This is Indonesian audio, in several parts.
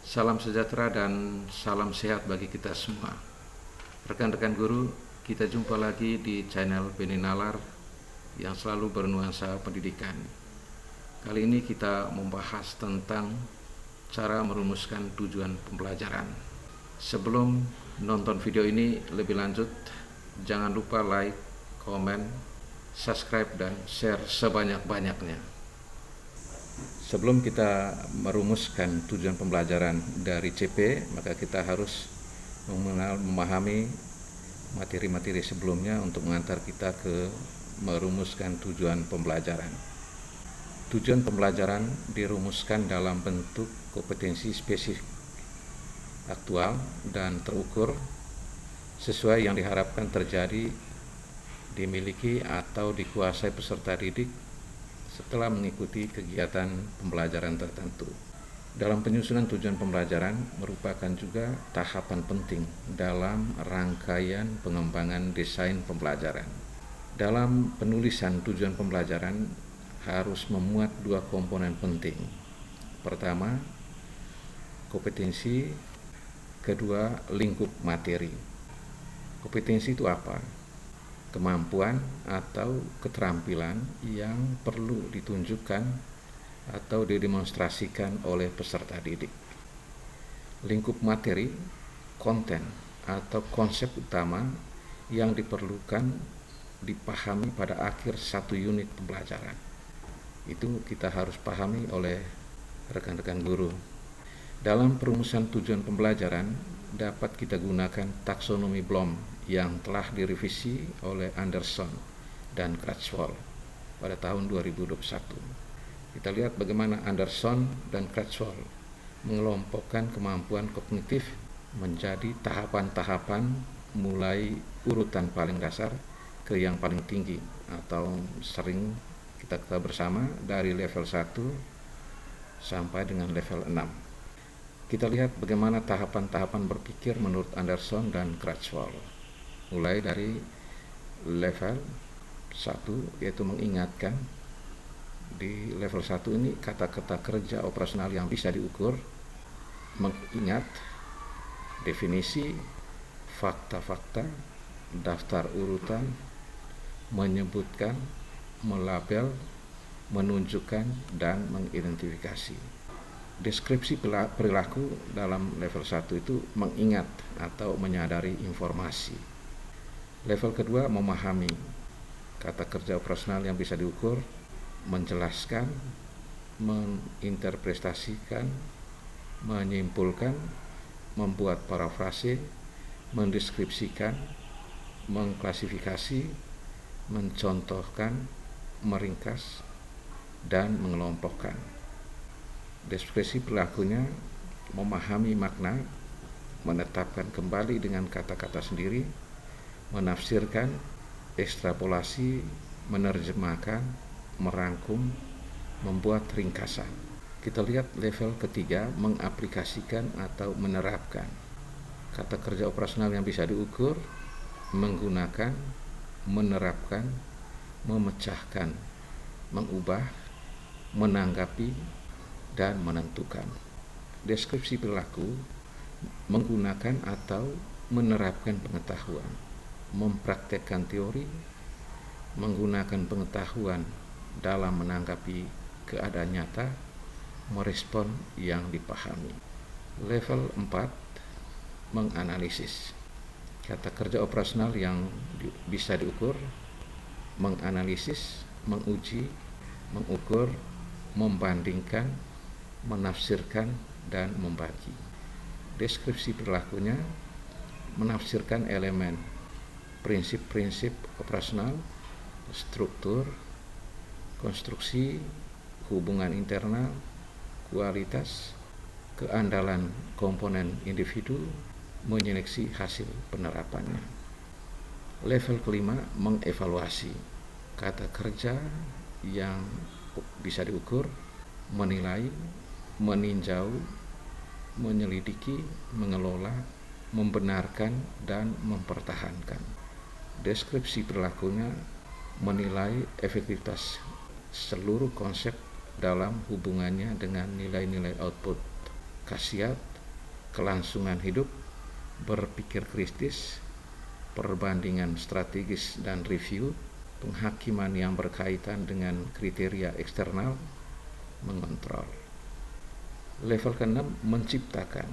Salam sejahtera dan salam sehat bagi kita semua. Rekan-rekan guru, kita jumpa lagi di channel Beni Nalar yang selalu bernuansa pendidikan. Kali ini kita membahas tentang cara merumuskan tujuan pembelajaran. Sebelum nonton video ini lebih lanjut, jangan lupa like, komen, subscribe, dan share sebanyak-banyaknya. Sebelum kita merumuskan tujuan pembelajaran dari CP, maka kita harus memahami materi-materi sebelumnya untuk mengantar kita ke merumuskan tujuan pembelajaran. Tujuan pembelajaran dirumuskan dalam bentuk kompetensi spesifik, aktual, dan terukur sesuai yang diharapkan terjadi, dimiliki, atau dikuasai peserta didik setelah mengikuti kegiatan pembelajaran tertentu. Dalam penyusunan tujuan pembelajaran merupakan juga tahapan penting dalam rangkaian pengembangan desain pembelajaran. Dalam penulisan tujuan pembelajaran harus memuat dua komponen penting. Pertama, kompetensi, kedua, lingkup materi. Kompetensi itu apa? Kemampuan atau keterampilan yang perlu ditunjukkan atau didemonstrasikan oleh peserta didik. Lingkup materi, konten atau konsep utama yang diperlukan dipahami pada akhir satu unit pembelajaran. Itu kita harus pahami oleh rekan-rekan guru. Dalam perumusan tujuan pembelajaran dapat kita gunakan taksonomi Bloom yang telah direvisi oleh Anderson dan Crutchwell pada tahun 2021. Kita lihat bagaimana Anderson dan Crutchwell mengelompokkan kemampuan kognitif menjadi tahapan-tahapan mulai urutan paling dasar ke yang paling tinggi, atau sering kita ketahui bersama dari level 1 sampai dengan level 6. Kita lihat bagaimana tahapan-tahapan berpikir menurut Anderson dan Crutchwell. Mulai dari level 1, yaitu mengingatkan. Di level 1 ini kata-kata kerja operasional yang bisa diukur, mengingat, definisi, fakta-fakta, daftar urutan, menyebutkan, melabel, menunjukkan, dan mengidentifikasi. Deskripsi perilaku dalam level 1 itu mengingat atau menyadari informasi. Level kedua, memahami, kata kerja operasional yang bisa diukur, menjelaskan, menginterpretasikan, menyimpulkan, membuat parafrase, mendeskripsikan, mengklasifikasi, mencontohkan, meringkas, dan mengelompokkan. Deskripsi perilakunya memahami makna, menetapkan kembali dengan kata-kata sendiri, menafsirkan, ekstrapolasi, menerjemahkan, merangkum, membuat ringkasan. Kita lihat level ketiga, mengaplikasikan atau menerapkan. Kata kerja operasional yang bisa diukur, menggunakan, menerapkan, memecahkan, mengubah, menanggapi, dan menentukan. Deskripsi perilaku menggunakan atau menerapkan pengetahuan, mempraktekkan teori, menggunakan pengetahuan dalam menanggapi keadaan nyata, merespon yang dipahami. Level 4, menganalisis. Kata kerja operasional yang bisa diukur, menganalisis, menguji, mengukur, membandingkan, menafsirkan, dan membagi. Deskripsi perilakunya menafsirkan elemen, prinsip-prinsip operasional, struktur, konstruksi, hubungan internal, kualitas, keandalan komponen individu, menyeleksi hasil penerapannya. Level kelima, mengevaluasi. Kata kerja yang bisa diukur, menilai, meninjau, menyelidiki, mengelola, membenarkan, dan mempertahankan. Deskripsi perilakunya menilai efektivitas seluruh konsep dalam hubungannya dengan nilai-nilai output, khasiat, kelangsungan hidup, berpikir kritis, perbandingan strategis dan review, penghakiman yang berkaitan dengan kriteria eksternal, mengontrol. Level ke-6 menciptakan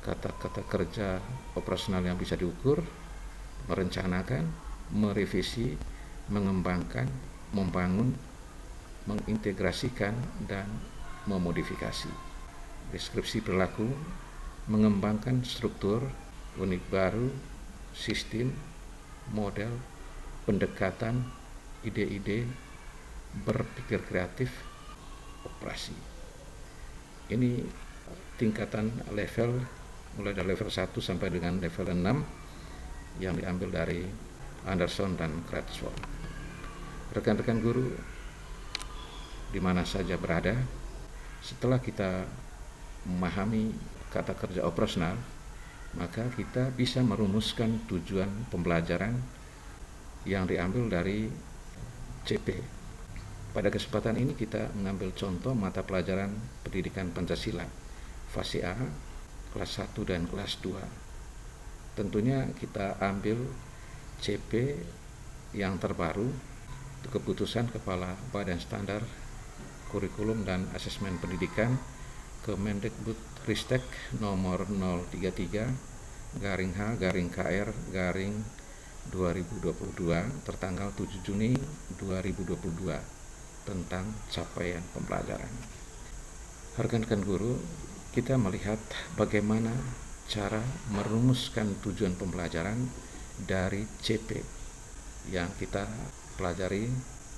kata-kata kerja operasional yang bisa diukur, merencanakan, merevisi, mengembangkan, membangun, mengintegrasikan, dan memodifikasi. Deskripsi perilaku, mengembangkan struktur, unit baru, sistem, model, pendekatan, ide-ide, berpikir kreatif, operasi. Ini tingkatan level mulai dari level 1 sampai dengan level 6 yang diambil dari Anderson dan Kratzford. Rekan-rekan guru di mana saja berada, setelah kita memahami kata kerja operasional, maka kita bisa merumuskan tujuan pembelajaran yang diambil dari CP. Pada kesempatan ini kita mengambil contoh mata pelajaran pendidikan Pancasila, fase A, kelas 1 dan kelas 2. Tentunya kita ambil CP yang terbaru, itu keputusan Kepala Badan Standar Kurikulum dan Asesmen Pendidikan Kemendikbudristek nomor 033/H/KR/2022 tertanggal 7 Juni 2022 tentang capaian pembelajaran. Rekan-rekan guru, kita melihat bagaimana cara merumuskan tujuan pembelajaran dari CP yang kita pelajari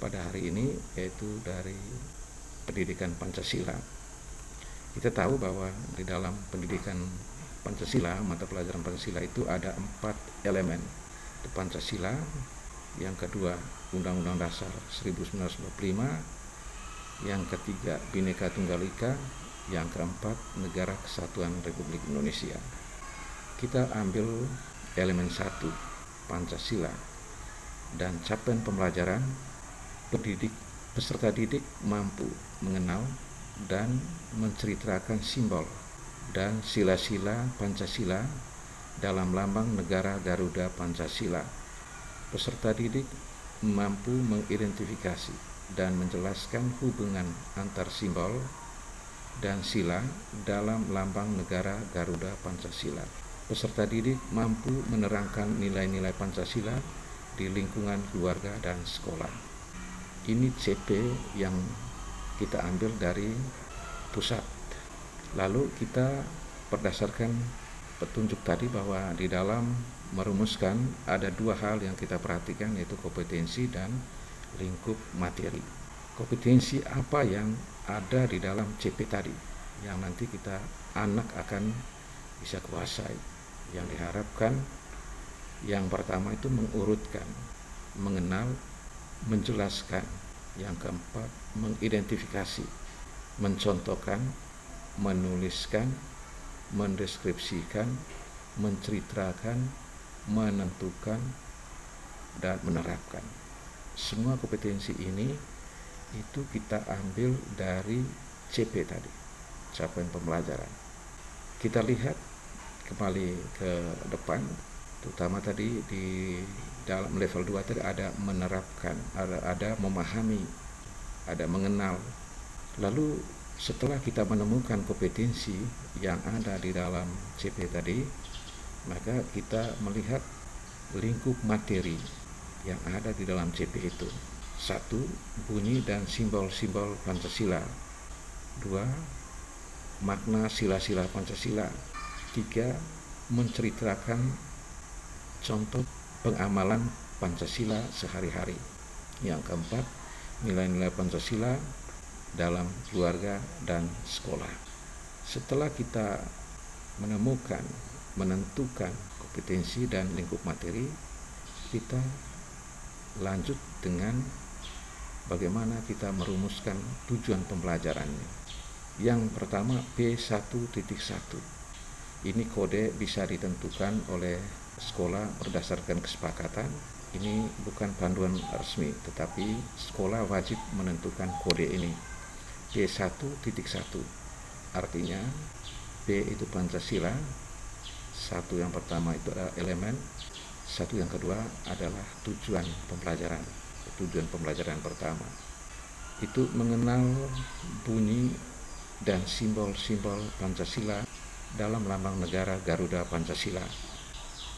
pada hari ini, yaitu dari pendidikan Pancasila. Kita tahu bahwa di dalam pendidikan Pancasila, mata pelajaran Pancasila itu ada 4 elemen. Itu Pancasila, yang kedua Undang-Undang Dasar 1945, yang ketiga Bhinneka Tunggal Ika, yang keempat Negara Kesatuan Republik Indonesia. Kita ambil elemen 1, Pancasila, dan capaian pembelajaran, peserta didik mampu mengenal dan menceritakan simbol dan sila-sila Pancasila dalam lambang negara Garuda Pancasila. Peserta didik mampu mengidentifikasi dan menjelaskan hubungan antar simbol dan sila dalam lambang negara Garuda Pancasila. Peserta didik mampu menerangkan nilai-nilai Pancasila di lingkungan keluarga dan sekolah. Ini CP yang kita ambil dari pusat. Lalu kita berdasarkan petunjuk tadi bahwa di dalam merumuskan ada 2 hal yang kita perhatikan, yaitu kompetensi dan lingkup materi. Kompetensi apa yang ada di dalam CP tadi yang nanti anak akan bisa kuasai. Yang diharapkan yang pertama itu mengurutkan, mengenal, menjelaskan. Yang keempat, mengidentifikasi, mencontohkan, menuliskan, mendeskripsikan, menceritakan, menentukan, dan menerapkan. Semua kompetensi ini itu kita ambil dari CP tadi, capaian pembelajaran. Kita lihat kembali ke depan, terutama tadi di dalam level 2 tadi ada menerapkan, ada memahami, ada mengenal. Lalu setelah kita menemukan kompetensi yang ada di dalam CP tadi, maka kita melihat lingkup materi yang ada di dalam CP itu. 1. Bunyi dan simbol-simbol Pancasila. 2. Makna sila-sila Pancasila. 3. Menceritakan contoh pengamalan Pancasila sehari-hari. Yang keempat, nilai-nilai Pancasila dalam keluarga dan sekolah. Setelah kita menemukan, menentukan kompetensi dan lingkup materi, kita lanjut dengan bagaimana kita merumuskan tujuan pembelajarannya. Yang pertama, B1.1. Ini kode bisa ditentukan oleh sekolah berdasarkan kesepakatan. Ini bukan panduan resmi, tetapi sekolah wajib menentukan kode ini. B1.1 artinya P itu Pancasila. Satu yang pertama itu adalah elemen, satu yang kedua adalah tujuan pembelajaran. Tujuan pembelajaran pertama itu mengenal bunyi dan simbol-simbol Pancasila dalam lambang negara Garuda Pancasila.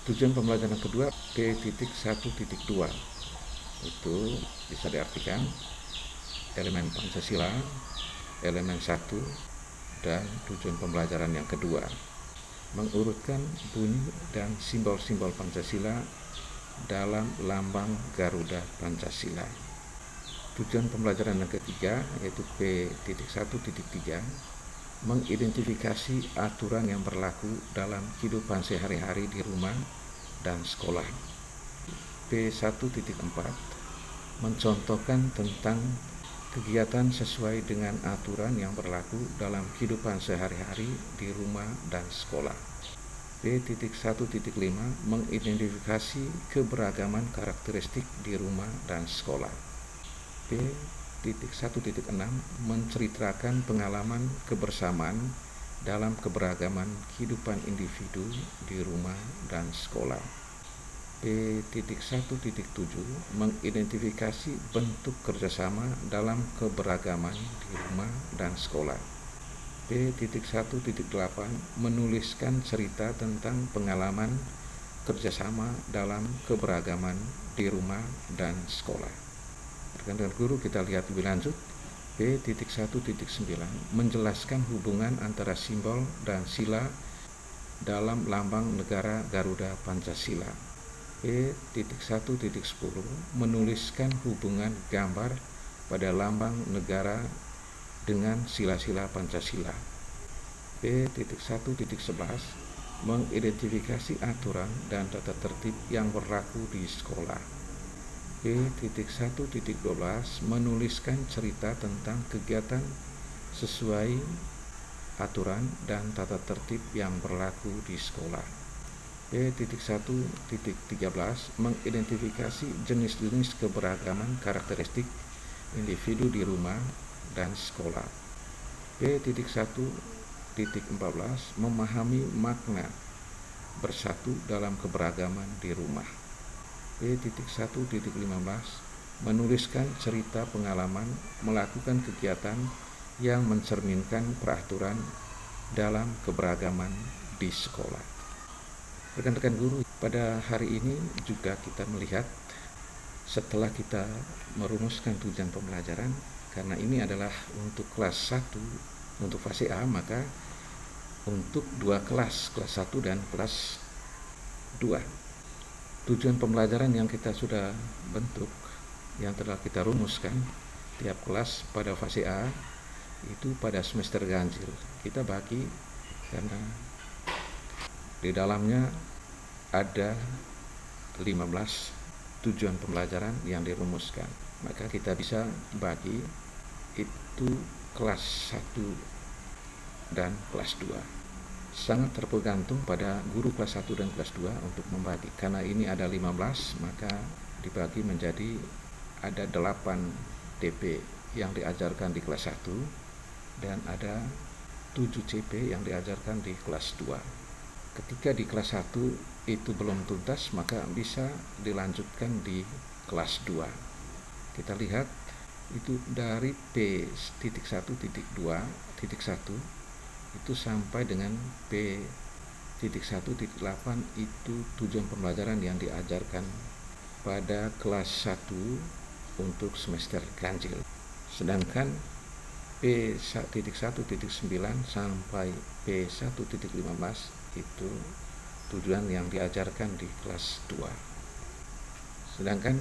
Tujuan pembelajaran kedua P.1.2 itu bisa diartikan elemen Pancasila, elemen 1, dan tujuan pembelajaran yang kedua mengurutkan bunyi dan simbol-simbol Pancasila dalam lambang Garuda Pancasila. Tujuan pembelajaran yang ketiga yaitu P.1.3 mengidentifikasi aturan yang berlaku dalam kehidupan sehari-hari di rumah dan sekolah. P.1.4 mencontohkan tentang kegiatan sesuai dengan aturan yang berlaku dalam kehidupan sehari-hari di rumah dan sekolah. P.1.5 mengidentifikasi keberagaman karakteristik di rumah dan sekolah. P.1.6 menceritakan pengalaman kebersamaan dalam keberagaman kehidupan individu di rumah dan sekolah. P.1.7 mengidentifikasi bentuk kerjasama dalam keberagaman di rumah dan sekolah. P.1.8 menuliskan cerita tentang pengalaman kerjasama dalam keberagaman di rumah dan sekolah. Rekan-rekan guru, kita lihat lebih lanjut. P.1.9 menjelaskan hubungan antara simbol dan sila dalam lambang negara Garuda Pancasila. P.1.10 menuliskan hubungan gambar pada lambang negara dengan sila-sila Pancasila. P.1.11 mengidentifikasi aturan dan tata tertib yang berlaku di sekolah. P.1.12 menuliskan cerita tentang kegiatan sesuai aturan dan tata tertib yang berlaku di sekolah. P.1.13 mengidentifikasi jenis-jenis keberagaman karakteristik individu di rumah dan sekolah. P.1.14 memahami makna bersatu dalam keberagaman di rumah. P.1.15 menuliskan cerita pengalaman melakukan kegiatan yang mencerminkan peraturan dalam keberagaman di sekolah. Rekan-rekan guru, pada hari ini juga kita melihat setelah kita merumuskan tujuan pembelajaran, karena ini adalah untuk kelas 1, untuk fase A, maka untuk dua kelas 1 dan kelas 2. Tujuan pembelajaran yang kita sudah bentuk, yang telah kita rumuskan, tiap kelas pada fase A itu pada semester ganjil. Kita bagi karena di dalamnya ada 15 tujuan pembelajaran yang dirumuskan. Maka kita bisa bagi itu kelas 1 dan kelas 2. Sangat tergantung pada guru kelas 1 dan kelas 2 untuk membagi. Karena ini ada 15, maka dibagi menjadi ada 8 TP yang diajarkan di kelas 1 dan ada 7 CP yang diajarkan di kelas 2. Ketika di kelas 1 itu belum tuntas, maka bisa dilanjutkan di kelas 2. Kita lihat itu dari P.1.2.1 itu sampai dengan P.1.8 itu tujuan pembelajaran yang diajarkan pada kelas 1 untuk semester ganjil. Sedangkan P.1.9 sampai P.1.15 itu tujuan yang diajarkan di kelas 2. Sedangkan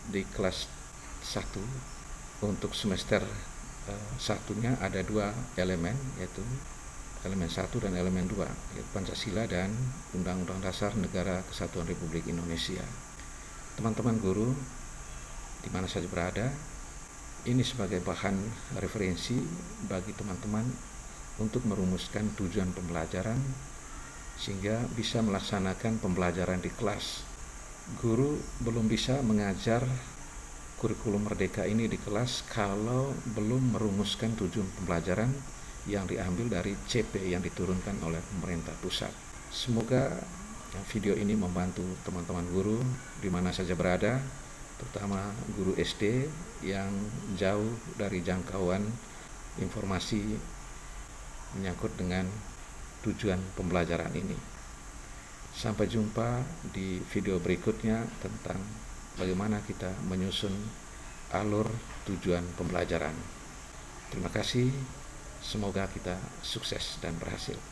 di kelas 1 untuk semester satunya ada 2 elemen, yaitu elemen 1 dan elemen 2, yaitu Pancasila dan Undang-Undang Dasar Negara Kesatuan Republik Indonesia. Teman-teman guru di mana saja berada, ini sebagai bahan referensi bagi teman-teman untuk merumuskan tujuan pembelajaran sehingga bisa melaksanakan pembelajaran di kelas. Guru belum bisa mengajar kurikulum merdeka ini di kelas kalau belum merumuskan tujuan pembelajaran yang diambil dari CP yang diturunkan oleh pemerintah pusat. Semoga video ini membantu teman-teman guru di mana saja berada, terutama guru SD yang jauh dari jangkauan informasi menyangkut dengan tujuan pembelajaran ini. Sampai jumpa di video berikutnya tentang bagaimana kita menyusun alur tujuan pembelajaran. Terima kasih, semoga kita sukses dan berhasil.